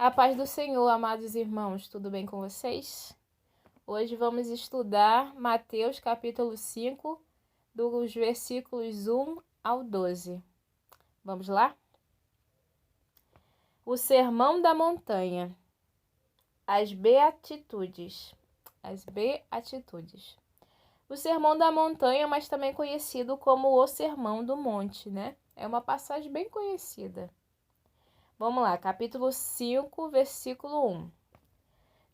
A paz do Senhor, amados irmãos, tudo bem com vocês? Hoje vamos estudar Mateus capítulo 5, dos versículos 1 ao 12. Vamos lá? O Sermão da Montanha, as Beatitudes. As Beatitudes. O Sermão da Montanha, mas também conhecido como o Sermão do Monte, né? É uma passagem bem conhecida. Vamos lá, capítulo 5, versículo 1.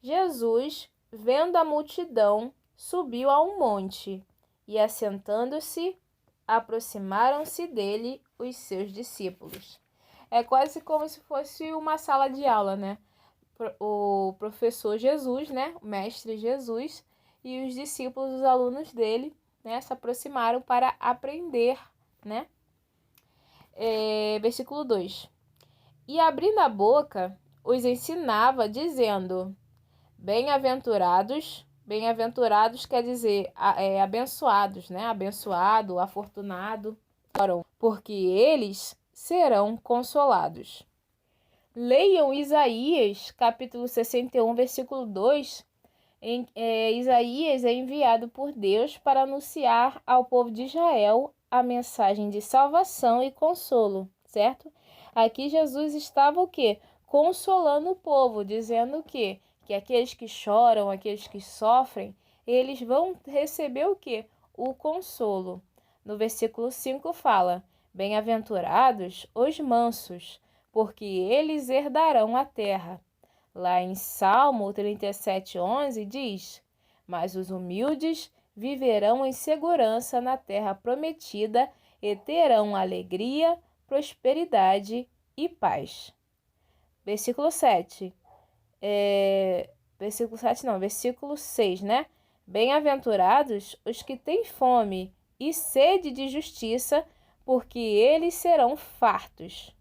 Jesus, vendo a multidão, subiu a um monte, e assentando-se, aproximaram-se dele os seus discípulos. É quase como se fosse uma sala de aula, né? O professor Jesus, né? O mestre Jesus, e os discípulos, os alunos dele, né? Se aproximaram para aprender, né? Versículo 2. E abrindo a boca, os ensinava, dizendo: Bem-aventurados, bem-aventurados quer dizer abençoados, né? Abençoado, afortunado, porque eles serão consolados. Leiam Isaías, capítulo 61, versículo 2. Isaías é enviado por Deus para anunciar ao povo de Israel a mensagem de salvação e consolo, certo? Aqui Jesus estava o quê? Consolando o povo, dizendo que aqueles que choram, aqueles que sofrem, eles vão receber o quê? O consolo. No versículo 5 fala: Bem-aventurados os mansos, porque eles herdarão a terra. Lá em Salmo 37:11 diz: Mas os humildes viverão em segurança na terra prometida e terão alegria, prosperidade e paz. Versículo 7. Versículo 6, né? Bem-aventurados os que têm fome e sede de justiça, porque eles serão fartos.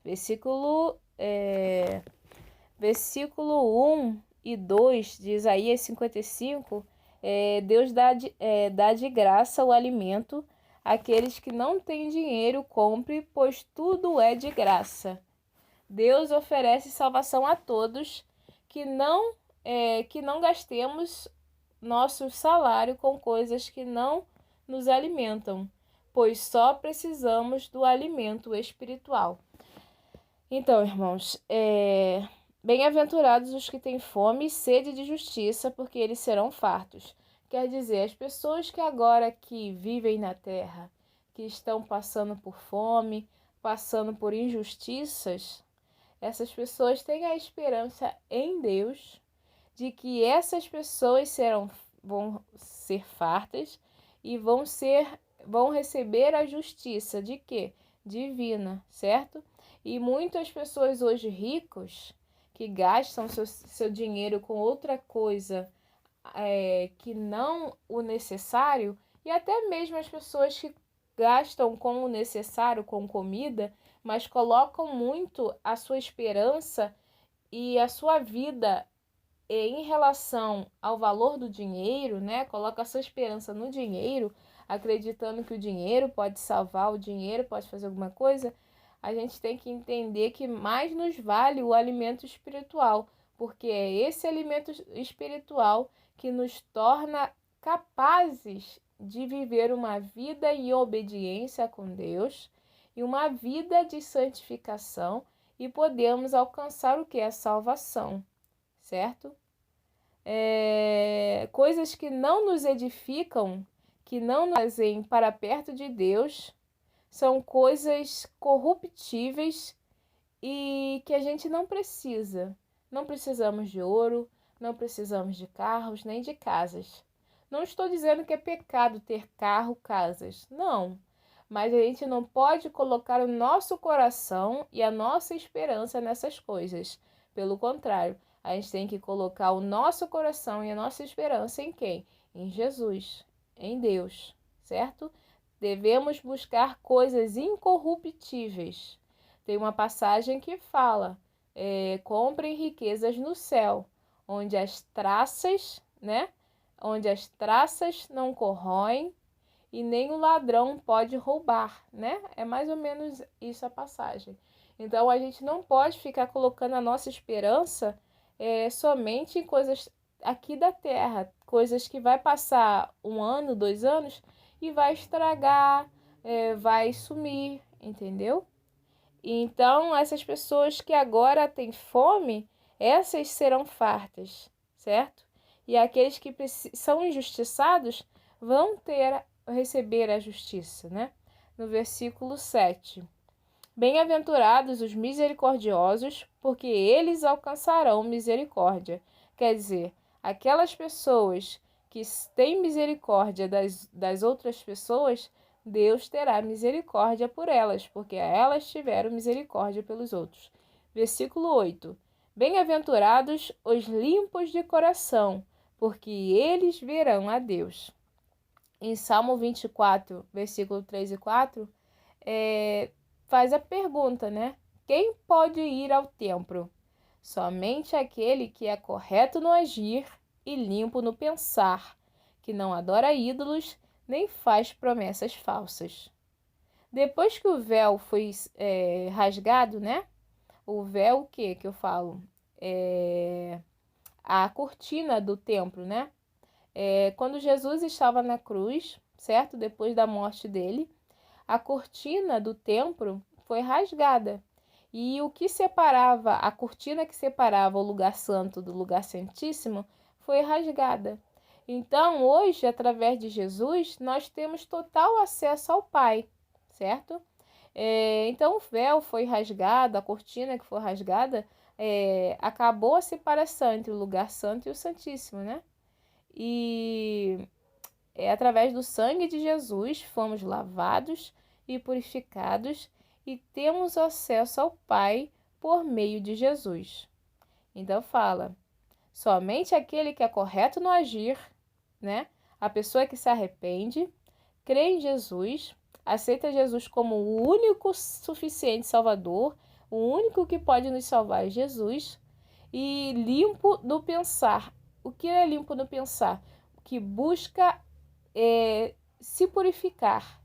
Versículo 1 e 2 de Isaías 55, Deus dá de graça o alimento àqueles que não têm dinheiro, compre, pois tudo é de graça. Deus oferece salvação a todos, que não gastemos nosso salário com coisas que não nos alimentam, pois só precisamos do alimento espiritual. Então, irmãos, bem-aventurados os que têm fome e sede de justiça, porque eles serão fartos. Quer dizer, as pessoas que agora que vivem na terra, que estão passando por fome, passando por injustiças, essas pessoas têm a esperança em Deus de que essas pessoas vão ser fartas e vão receber a justiça de quê? Divina, certo? E muitas pessoas hoje ricos que gastam seu dinheiro com outra coisa que não o necessário, e até mesmo as pessoas que gastam com o necessário, com comida, mas colocam muito a sua esperança e a sua vida em relação ao valor do dinheiro, né? Coloca a sua esperança no dinheiro, acreditando que o dinheiro pode salvar, o dinheiro pode fazer alguma coisa. A gente tem que entender que mais nos vale o alimento espiritual, porque é esse alimento espiritual que nos torna capazes de viver uma vida em obediência com Deus e uma vida de santificação, e podemos alcançar o que? A salvação, certo? Coisas que não nos edificam, que não nos trazem para perto de Deus, são coisas corruptíveis e que a gente não precisa. Não precisamos de ouro, não precisamos de carros, nem de casas. Não estou dizendo que é pecado ter carro, casas. Não. Mas a gente não pode colocar o nosso coração e a nossa esperança nessas coisas. Pelo contrário, a gente tem que colocar o nosso coração e a nossa esperança em quem? Em Jesus, em Deus, certo? Devemos buscar coisas incorruptíveis. Tem uma passagem que fala: comprem riquezas no céu, onde as traças, né? Onde as traças não corroem e nem o ladrão pode roubar, né? É mais ou menos isso a passagem. Então a gente não pode ficar colocando a nossa esperança somente em coisas aqui da terra, coisas que vai passar 1 ano, 2 anos e vai estragar, vai sumir, entendeu? Então, essas pessoas que agora têm fome, essas serão fartas, certo? E aqueles que são injustiçados vão receber a justiça, né? No versículo 7. Bem-aventurados os misericordiosos, porque eles alcançarão misericórdia. Quer dizer, aquelas pessoas que têm misericórdia das outras pessoas, Deus terá misericórdia por elas, porque elas tiveram misericórdia pelos outros. Versículo 8. Bem-aventurados os limpos de coração, porque eles verão a Deus. Em Salmo 24, versículo 3 e 4, faz a pergunta, né? Quem pode ir ao templo? Somente aquele que é correto no agir e limpo no pensar, que não adora ídolos nem faz promessas falsas. Depois que o véu foi rasgado, né? O véu, o que eu falo? A cortina do templo, né? Quando Jesus estava na cruz, certo? Depois da morte dele, a cortina do templo foi rasgada. E o que separava, a cortina que separava o lugar santo do lugar santíssimo foi rasgada. Então, hoje, através de Jesus, nós temos total acesso ao Pai, certo? Então, o véu foi rasgado, a cortina que foi rasgada, acabou a separação entre o lugar santo e o santíssimo, né? E através do sangue de Jesus fomos lavados e purificados e temos acesso ao Pai por meio de Jesus. Então fala, somente aquele que é correto no agir, né? A pessoa que se arrepende, crê em Jesus, aceita Jesus como o único suficiente Salvador, o único que pode nos salvar é Jesus, e limpo no pensar. O que é limpo no pensar? Que busca se purificar.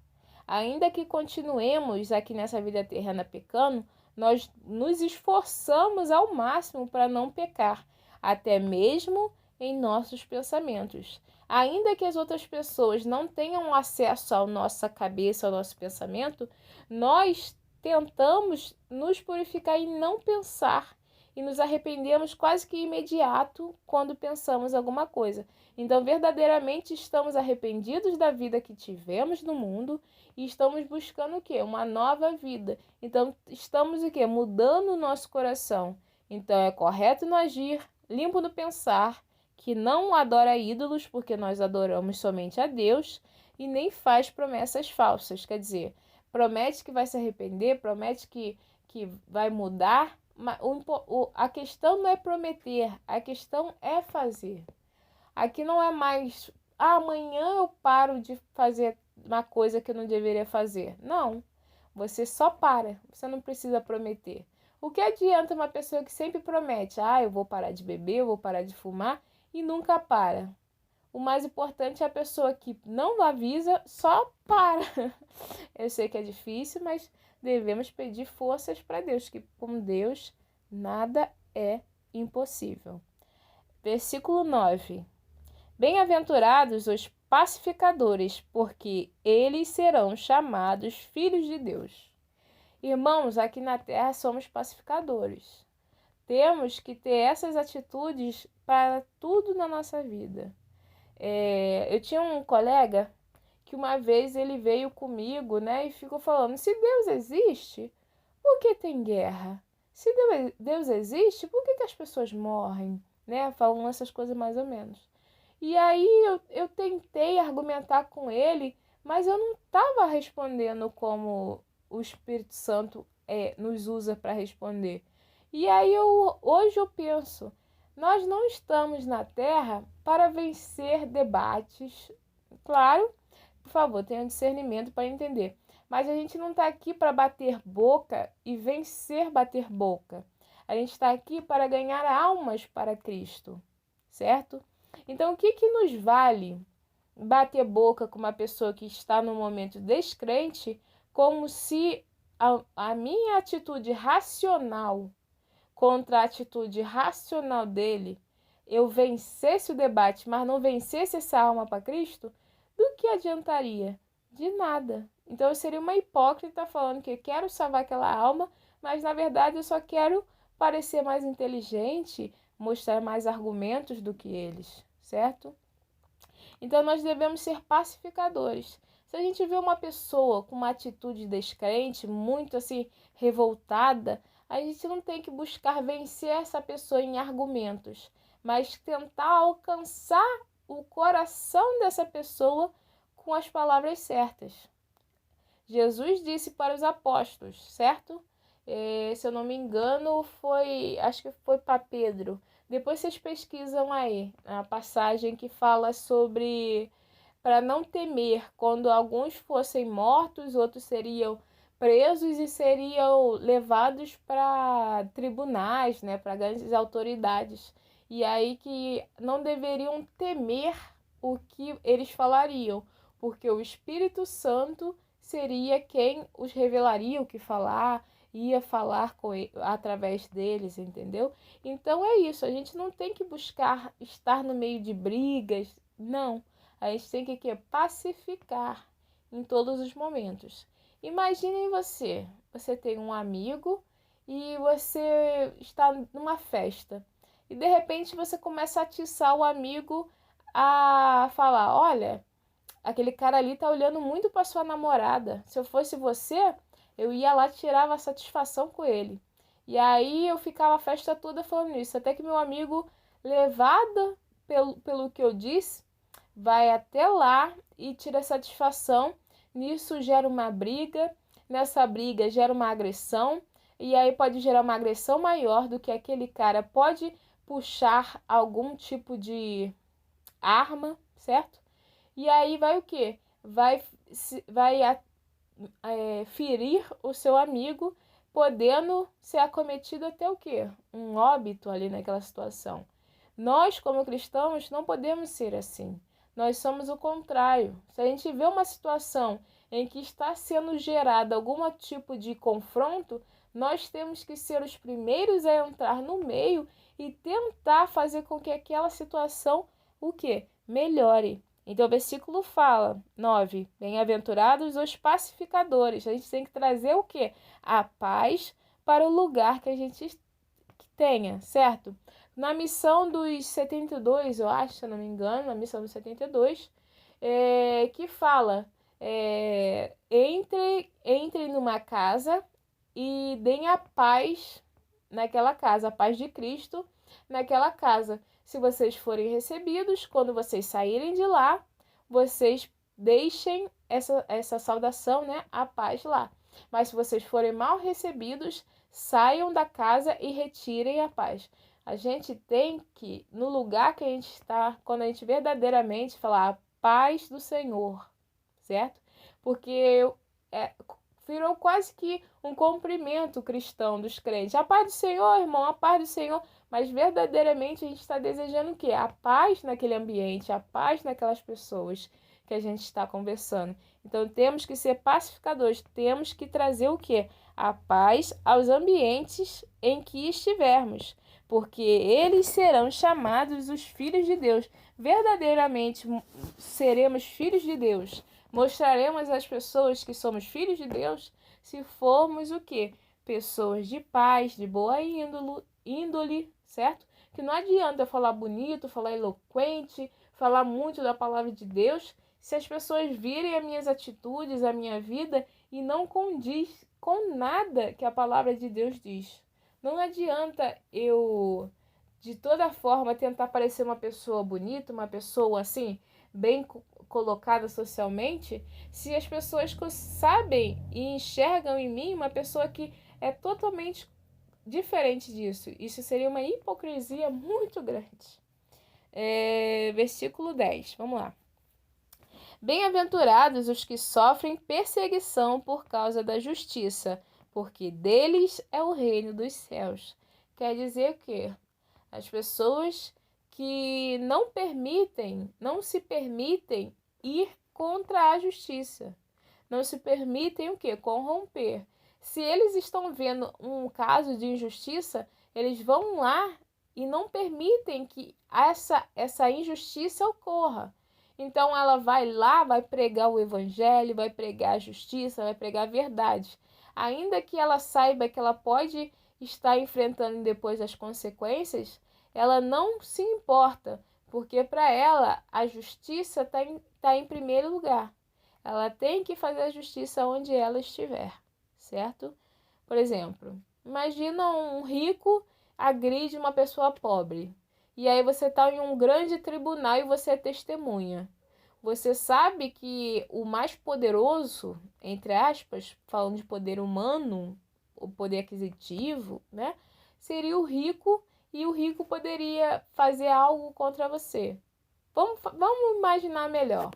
Ainda que continuemos aqui nessa vida terrena pecando, nós nos esforçamos ao máximo para não pecar, até mesmo em nossos pensamentos. Ainda que as outras pessoas não tenham acesso à nossa cabeça, ao nosso pensamento, nós tentamos nos purificar e não pensar e nos arrependemos quase que imediato quando pensamos alguma coisa. Então, verdadeiramente estamos arrependidos da vida que tivemos no mundo e estamos buscando o quê? Uma nova vida. Então, estamos o quê? Mudando o nosso coração. Então, é correto no agir, limpo no pensar, que não adora ídolos, porque nós adoramos somente a Deus, e nem faz promessas falsas. Quer dizer, promete que vai se arrepender, promete que vai mudar. A questão não é prometer, a questão é fazer. Aqui não é mais, amanhã eu paro de fazer uma coisa que eu não deveria fazer. Não, você só para, você não precisa prometer. O que adianta uma pessoa que sempre promete, eu vou parar de beber, eu vou parar de fumar e nunca para? O mais importante é a pessoa que não avisa, só para. Eu sei que é difícil, mas devemos pedir forças para Deus, que com Deus nada é impossível. Versículo 9. Bem-aventurados os pacificadores, porque eles serão chamados filhos de Deus. Irmãos, aqui na terra somos pacificadores. Temos que ter essas atitudes para tudo na nossa vida. Eu tinha um colega que uma vez ele veio comigo, né, e ficou falando, se Deus existe, por que tem guerra? Se Deus existe, por que as pessoas morrem? Né? Falando essas coisas mais ou menos. E aí eu tentei argumentar com ele, mas eu não estava respondendo como o Espírito Santo nos usa para responder. E aí hoje eu penso, nós não estamos na Terra para vencer debates. Claro, por favor, tenha discernimento para entender. Mas a gente não está aqui para bater boca e vencer bater boca. A gente está aqui para ganhar almas para Cristo, certo? Então, o que nos vale bater boca com uma pessoa que está no momento descrente, como se a minha atitude racional contra a atitude racional dele, eu vencesse o debate, mas não vencesse essa alma para Cristo, do que adiantaria? De nada. Então eu seria uma hipócrita falando que eu quero salvar aquela alma, mas na verdade eu só quero parecer mais inteligente, mostrar mais argumentos do que eles, certo? Então nós devemos ser pacificadores. Se a gente vê uma pessoa com uma atitude descrente, muito assim revoltada, a gente não tem que buscar vencer essa pessoa em argumentos, mas tentar alcançar o coração dessa pessoa com as palavras certas. Jesus disse para os apóstolos, certo? Se eu não me engano, acho que foi para Pedro. Depois vocês pesquisam aí a passagem que fala sobre para não temer quando alguns fossem mortos, outros seriam presos e seriam levados para tribunais, né, para grandes autoridades. E aí que não deveriam temer o que eles falariam, porque o Espírito Santo seria quem os revelaria o que falar, ia falar através deles, entendeu? Então é isso, a gente não tem que buscar estar no meio de brigas, não. A gente tem que pacificar em todos os momentos. Imaginem você tem um amigo e você está numa festa. E de repente você começa a atiçar o amigo a falar, olha, aquele cara ali tá olhando muito para sua namorada. Se eu fosse você, eu ia lá tirava satisfação com ele. E aí eu ficava a festa toda falando isso, até que meu amigo, levado pelo que eu disse, vai até lá e tira satisfação. Nisso gera uma briga, nessa briga gera uma agressão, e aí pode gerar uma agressão maior do que aquele cara pode puxar algum tipo de arma, certo? E aí vai o quê? Vai ferir o seu amigo, podendo ser acometido até o quê? Um óbito ali naquela situação. Nós, como cristãos, não podemos ser assim. Nós somos o contrário. Se a gente vê uma situação em que está sendo gerado algum tipo de confronto, nós temos que ser os primeiros a entrar no meio e tentar fazer com que aquela situação, o quê? Melhore. Então o versículo fala, 9, bem-aventurados os pacificadores. A gente tem que trazer o quê? A paz para o lugar que a gente tenha, certo? Na missão dos 72, eu acho, se eu não me engano, na missão dos 72, que fala, entre numa casa e deem a paz naquela casa, a paz de Cristo naquela casa. Se vocês forem recebidos, quando vocês saírem de lá, vocês deixem essa saudação, né, a paz lá. Mas se vocês forem mal recebidos, saiam da casa e retirem a paz. A gente tem que, no lugar que a gente está, quando a gente verdadeiramente falar a paz do Senhor, certo? Porque virou quase que um cumprimento cristão dos crentes. A paz do Senhor, irmão, a paz do Senhor. Mas verdadeiramente a gente está desejando o quê? A paz naquele ambiente, a paz naquelas pessoas que a gente está conversando. Então temos que ser pacificadores, temos que trazer o quê? A paz aos ambientes em que estivermos, porque eles serão chamados os filhos de Deus. Verdadeiramente seremos filhos de Deus. Mostraremos às pessoas que somos filhos de Deus se formos o quê? Pessoas de paz, de boa índole, certo? Que não adianta eu falar bonito, falar eloquente, falar muito da palavra de Deus, se as pessoas virem as minhas atitudes, a minha vida e não condiz com nada que a palavra de Deus diz. Não adianta eu, de toda forma, tentar parecer uma pessoa bonita, uma pessoa assim, bem colocada socialmente, se as pessoas sabem e enxergam em mim uma pessoa que é totalmente diferente disso. Isso seria uma hipocrisia muito grande. Versículo 10, vamos lá. Bem-aventurados os que sofrem perseguição por causa da justiça, porque deles é o reino dos céus. Quer dizer o quê? As pessoas que não se permitem ir contra a justiça. Não se permitem o quê? Corromper. Se eles estão vendo um caso de injustiça, eles vão lá e não permitem que essa injustiça ocorra. Então ela vai lá, vai pregar o evangelho, vai pregar a justiça, vai pregar a verdade. Ainda que ela saiba que ela pode estar enfrentando depois as consequências, ela não se importa, porque para ela a justiça tá em primeiro lugar. Ela tem que fazer a justiça onde ela estiver, certo? Por exemplo, imagina um rico agride uma pessoa pobre. E aí você está em um grande tribunal e você é testemunha. Você sabe que o mais poderoso, entre aspas, falando de poder humano, o poder aquisitivo, né? Seria o rico e o rico poderia fazer algo contra você. Vamos imaginar melhor.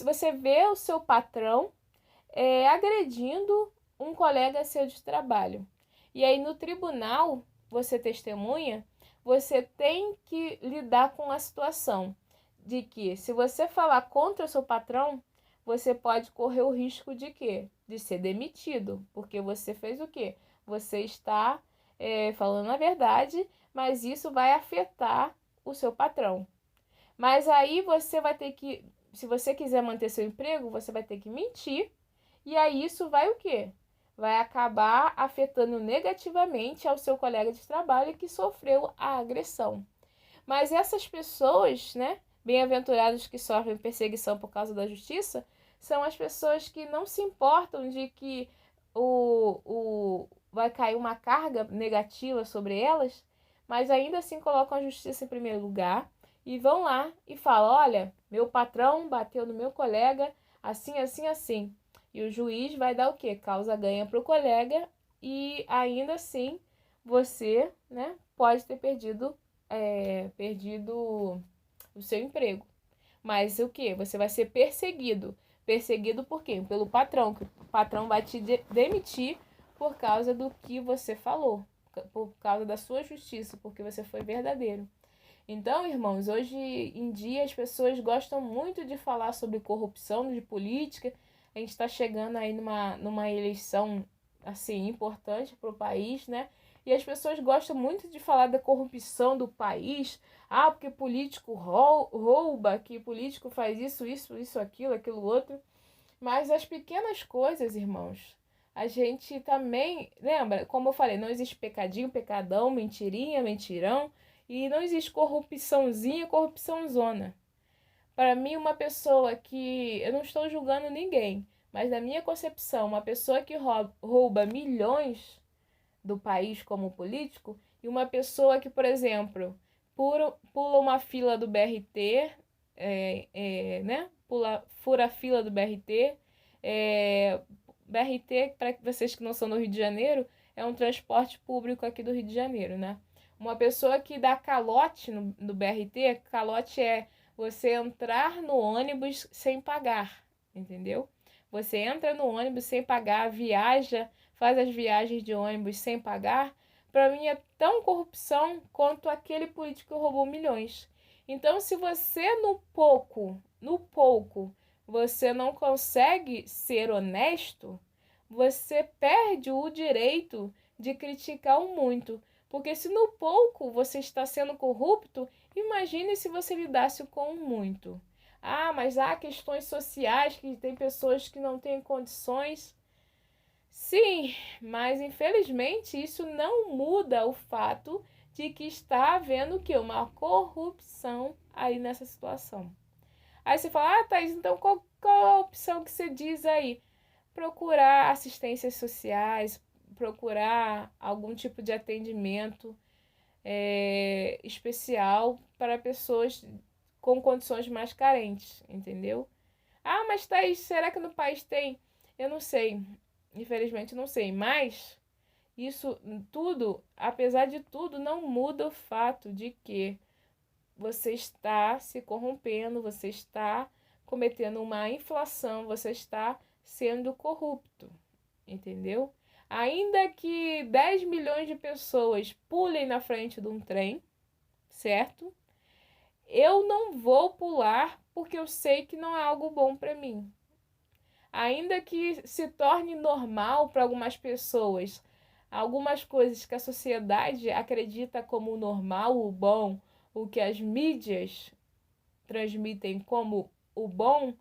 Você vê o seu patrão agredindo um colega seu de trabalho. E aí no tribunal, você testemunha, você tem que lidar com a situação de que se você falar contra o seu patrão, você pode correr o risco de quê? De ser demitido, porque você fez o quê? Você está falando a verdade, mas isso vai afetar o seu patrão. Mas aí você vai ter que, se você quiser manter seu emprego, você vai ter que mentir. E aí isso vai o quê? Vai acabar afetando negativamente ao seu colega de trabalho que sofreu a agressão. Mas essas pessoas, né, bem-aventurados que sofrem perseguição por causa da justiça, são as pessoas que não se importam de que vai cair uma carga negativa sobre elas, mas ainda assim colocam a justiça em primeiro lugar e vão lá e falam: olha, meu patrão bateu no meu colega assim, assim, assim. E o juiz vai dar o quê? Causa ganha para o colega e ainda assim você, né, pode ter perdido o seu emprego. Mas o que? Você vai ser perseguido. Perseguido por quem? Pelo patrão, que o patrão vai te demitir por causa do que você falou, por causa da sua justiça, porque você foi verdadeiro. Então, irmãos, hoje em dia as pessoas gostam muito de falar sobre corrupção, de política. A gente está chegando aí numa eleição assim importante para o país, né? E as pessoas gostam muito de falar da corrupção do país. Ah, porque político rouba, que político faz isso, aquilo, aquilo outro. Mas as pequenas coisas, irmãos, a gente também, lembra, como eu falei, não existe pecadinho, pecadão, mentirinha, mentirão, e não existe corrupçãozinha, corrupçãozona. Para mim, uma pessoa que, eu não estou julgando ninguém, mas na minha concepção, uma pessoa que rouba milhões do país como político, e uma pessoa que, por exemplo, pula uma fila do BRT, né? Fura a fila do BRT. BRT, para vocês que não são do Rio de Janeiro, é um transporte público aqui do Rio de Janeiro, né? Uma pessoa que dá calote no BRT, calote é você entrar no ônibus sem pagar, entendeu? Você entra no ônibus sem pagar, viaja, faz as viagens de ônibus sem pagar. Para mim é tão corrupção quanto aquele político que roubou milhões. Então, se você no pouco, você não consegue ser honesto, você perde o direito de criticar o muito. Porque se no pouco você está sendo corrupto, imagine se você lidasse com o muito. Ah, mas há questões sociais que tem pessoas que não têm condições. Sim, mas infelizmente isso não muda o fato de que está havendo o quê? Uma corrupção aí nessa situação. Aí você fala: ah, Thaís, então qual a opção que você diz aí? Procurar assistências sociais, procurar algum tipo de atendimento especial para pessoas com condições mais carentes, entendeu? Ah, mas Thaís, será que no país tem? Eu não sei, infelizmente não sei, mas isso tudo, apesar de tudo, não muda o fato de que você está se corrompendo, você está cometendo uma inflação, você está sendo corrupto, entendeu? Ainda que 10 milhões de pessoas pulem na frente de um trem, certo? Eu não vou pular porque eu sei que não é algo bom para mim. Ainda que se torne normal para algumas pessoas, algumas coisas que a sociedade acredita como normal, o bom, o que as mídias transmitem como o bom,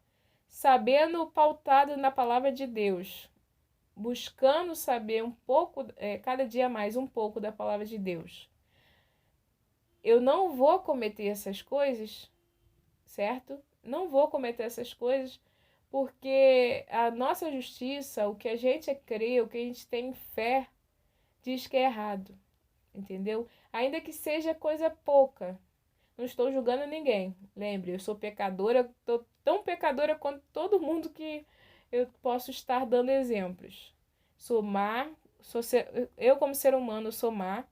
sabendo pautado na palavra de Deus, buscando saber um pouco, cada dia mais um pouco da palavra de Deus. Eu não vou cometer essas coisas, certo? Não vou cometer essas coisas porque a nossa justiça, o que a gente crê, o que a gente tem fé, diz que é errado, entendeu? Ainda que seja coisa pouca. Não estou julgando ninguém. Lembre, eu sou pecadora, estou tão pecadora quanto todo mundo que eu posso estar dando exemplos. Sou má, eu como ser humano sou má,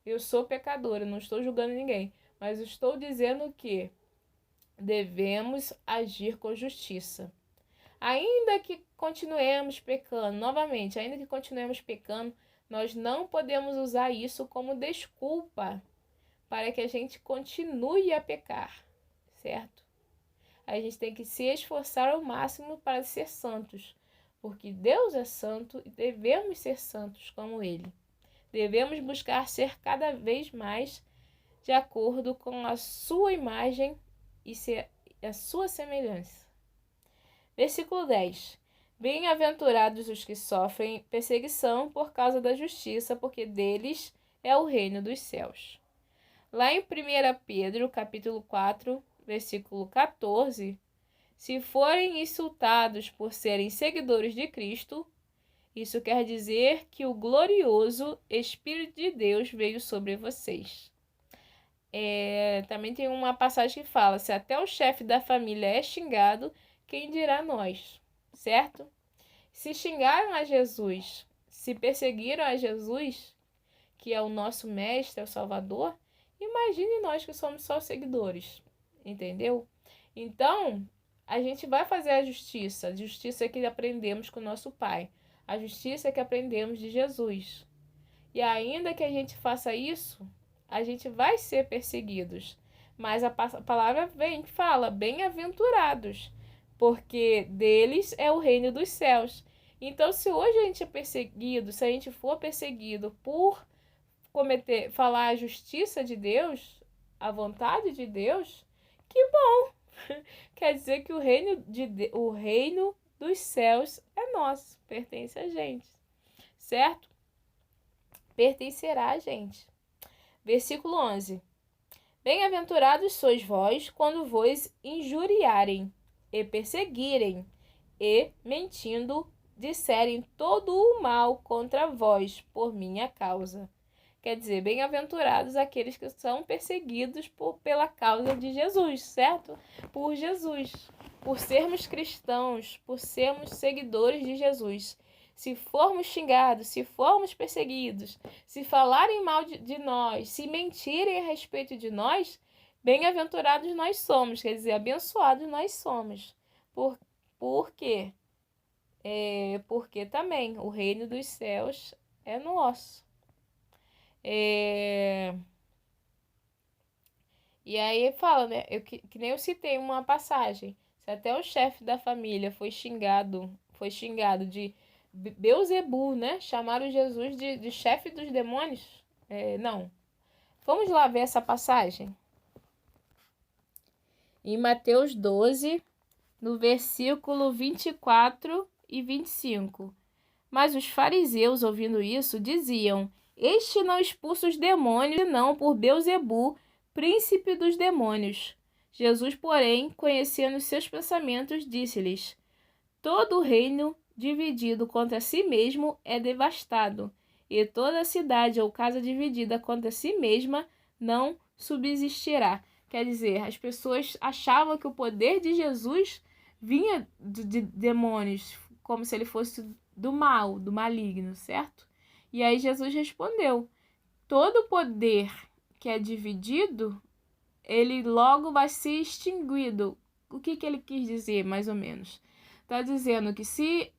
eu sou pecadora, não estou julgando ninguém. Mas estou dizendo que devemos agir com justiça. Ainda que continuemos pecando, novamente, ainda que continuemos pecando, nós não podemos usar isso como desculpa para que a gente continue a pecar, certo? A gente tem que se esforçar ao máximo para ser santos, porque Deus é santo e devemos ser santos como Ele. Devemos buscar ser cada vez mais de acordo com a sua imagem e a sua semelhança. Versículo 10. Bem-aventurados os que sofrem perseguição por causa da justiça, porque deles é o reino dos céus. Lá em 1 Pedro, capítulo 4, versículo 14, se forem insultados por serem seguidores de Cristo, isso quer dizer que o glorioso Espírito de Deus veio sobre vocês. Também tem uma passagem que fala, se até o chefe da família é xingado, quem dirá nós, certo? Se xingaram a Jesus, se perseguiram a Jesus, que é o nosso mestre, é o Salvador, imagine nós que somos só seguidores, entendeu? Então, a gente vai fazer a justiça que aprendemos com o nosso Pai, a justiça que aprendemos de Jesus. E ainda que a gente faça isso, a gente vai ser perseguidos. Mas a palavra vem que fala, bem-aventurados, porque deles é o reino dos céus. Então, se hoje a gente é perseguido, se a gente for perseguido por falar a justiça de Deus, a vontade de Deus, que bom! Quer dizer que o reino dos céus é nosso, pertence a gente, certo? Pertencerá a gente. Versículo 11. Bem-aventurados sois vós quando vos injuriarem e perseguirem e, mentindo, disserem todo o mal contra vós por minha causa. Quer dizer, bem-aventurados aqueles que são perseguidos pela causa de Jesus, certo? Por Jesus, por sermos cristãos, por sermos seguidores de Jesus. Se formos xingados, se formos perseguidos, se falarem mal de nós, se mentirem a respeito de nós, bem-aventurados nós somos, quer dizer, abençoados nós somos. Por quê? Porque também o reino dos céus é nosso. E aí fala, né? Que nem eu citei uma passagem. Se até o chefe da família foi xingado de Beuzebu, né? Chamaram Jesus de chefe dos demônios. Não. Vamos lá ver essa passagem. Em Mateus 12, no versículo 24 e 25. Mas os fariseus, ouvindo isso, diziam: este não expulsa os demônios, senão por Beuzebu, príncipe dos demônios. Jesus, porém, conhecendo seus pensamentos, disse-lhes: todo reino dividido contra si mesmo é devastado, e toda cidade ou casa dividida contra si mesma não subsistirá. Quer dizer, as pessoas achavam que o poder de Jesus vinha de demônios, como se ele fosse do mal, do maligno, certo? E aí Jesus respondeu: todo poder que é dividido, ele logo vai ser extinguido. O que ele quis dizer, mais ou menos? Está dizendo que se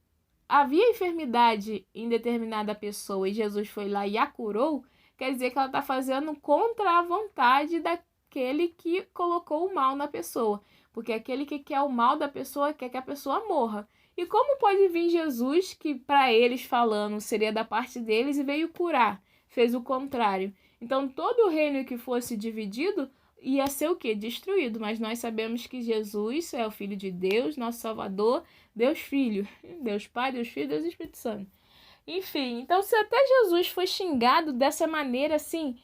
havia enfermidade em determinada pessoa e Jesus foi lá e a curou, quer dizer que ela está fazendo contra a vontade daquele que colocou o mal na pessoa. porque aquele que quer o mal da pessoa quer que a pessoa morra. E como pode vir Jesus, que para eles falando seria da parte deles, e veio curar? Fez o contrário. Então todo o reino que fosse dividido ia ser o quê? Destruído. Mas nós sabemos que Jesus é o Filho de Deus, nosso Salvador, Deus Filho, Deus Pai, Deus Filho, Deus Espírito Santo. Enfim, então se até Jesus foi xingado dessa maneira, assim,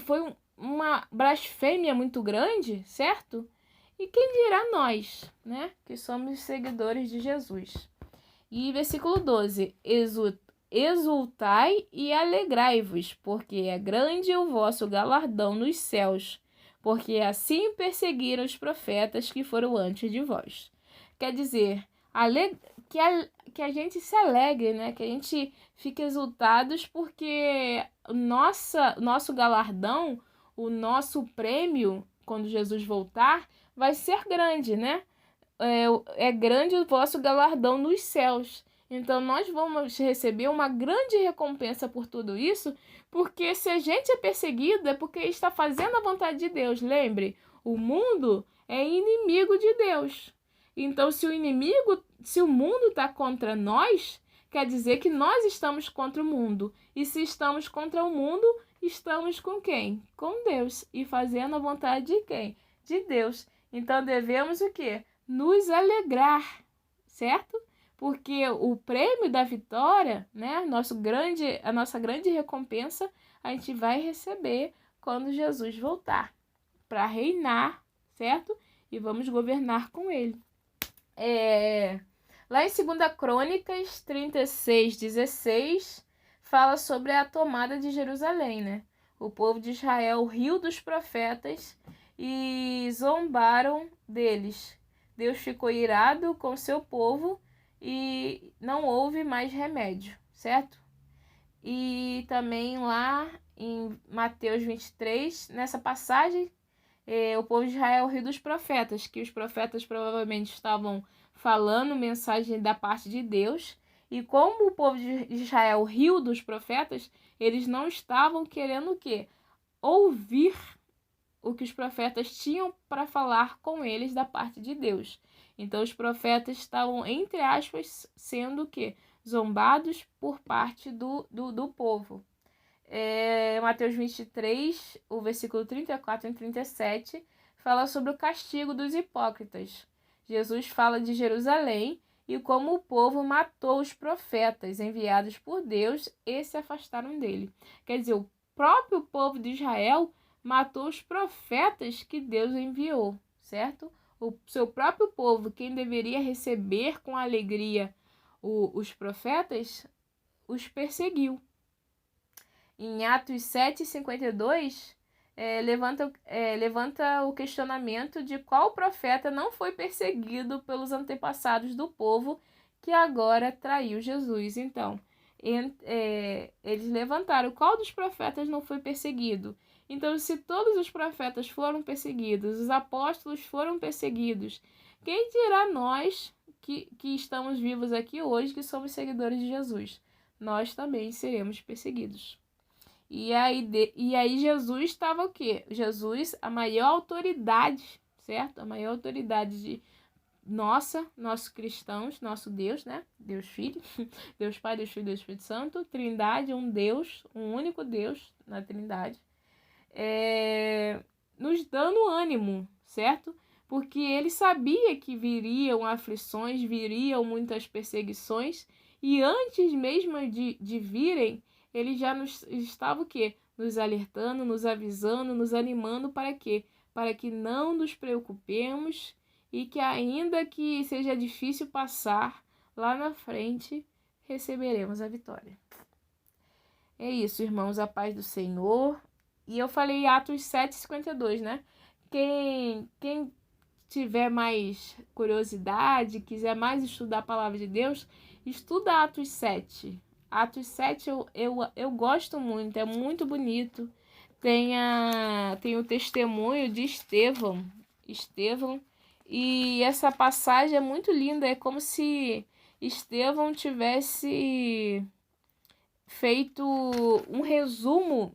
foi uma blasfêmia muito grande, certo? E quem dirá nós, né, que somos seguidores de Jesus? E versículo 12: Exultai e alegrai-vos, porque é grande o vosso galardão nos céus, porque assim perseguiram os profetas que foram antes de vós. Quer dizer, que a gente se alegre, né? Que a gente fique exultados, porque nosso galardão, o nosso prêmio, quando Jesus voltar, vai ser grande, né? É grande o vosso galardão nos céus. Então nós vamos receber uma grande recompensa por tudo isso, porque se a gente é perseguido é porque está fazendo a vontade de Deus. Lembre, o mundo é inimigo de Deus. Então se o mundo está contra nós, quer dizer que nós estamos contra o mundo. E se estamos contra o mundo, estamos com quem? Com Deus. E fazendo a vontade de quem? De Deus. Então devemos o quê? Nos alegrar, certo? Porque o prêmio da vitória, né, a nossa grande recompensa, a gente vai receber quando Jesus voltar para reinar, certo? E vamos governar com ele. Lá em 2 Crônicas 36:16, fala sobre a tomada de Jerusalém, né? O povo de Israel riu dos profetas e zombaram deles. Deus ficou irado com seu povo e não houve mais remédio, certo? E também lá em Mateus 23, nessa passagem, o povo de Israel riu dos profetas, que os profetas provavelmente estavam falando mensagem da parte de Deus. E como o povo de Israel riu dos profetas, eles não estavam querendo o quê? Ouvir o que os profetas tinham para falar com eles da parte de Deus. Então os profetas estavam, entre aspas, sendo o quê? Zombados por parte do povo. Mateus 23, o versículo 34 e 37, fala sobre o castigo dos hipócritas. Jesus fala de Jerusalém e como o povo matou os profetas enviados por Deus e se afastaram dele. Quer dizer, o próprio povo de Israel matou os profetas que Deus enviou, certo? O seu próprio povo, quem deveria receber com alegria os profetas, os perseguiu. Em Atos 7:52, levanta o questionamento de qual profeta não foi perseguido pelos antepassados do povo que agora traiu Jesus. Então, eles levantaram qual dos profetas não foi perseguido. Então, se todos os profetas foram perseguidos, os apóstolos foram perseguidos, quem dirá nós que estamos vivos aqui hoje, que somos seguidores de Jesus? Nós também seremos perseguidos. E aí Jesus estava o quê? Jesus, a maior autoridade, certo? A maior autoridade de nós cristãos, nosso Deus, né? Deus Filho, Deus Pai, Deus Filho, Deus Espírito Santo, Trindade, um Deus, um único Deus na Trindade, nos dando ânimo, certo? Porque ele sabia que viriam aflições, viriam muitas perseguições, e antes mesmo de virem, ele já estava o quê? Nos alertando, nos avisando, nos animando para quê? Para que não nos preocupemos e que ainda que seja difícil passar, lá na frente receberemos a vitória. É isso, irmãos, a paz do Senhor. E eu falei Atos 7:52, né? Quem tiver mais curiosidade, quiser mais estudar a palavra de Deus, estuda Atos 7. Atos 7 eu gosto muito, é muito bonito. Tem o testemunho de Estevão, e essa passagem é muito linda, é como se Estevão tivesse feito um resumo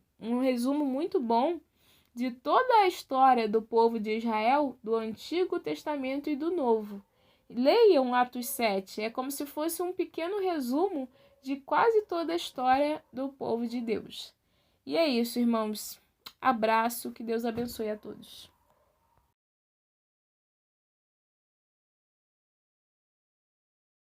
muito bom de toda a história do povo de Israel, do Antigo Testamento e do Novo. Leiam Atos 7, é como se fosse um pequeno resumo de quase toda a história do povo de Deus. E é isso, irmãos. Abraço, que Deus abençoe a todos.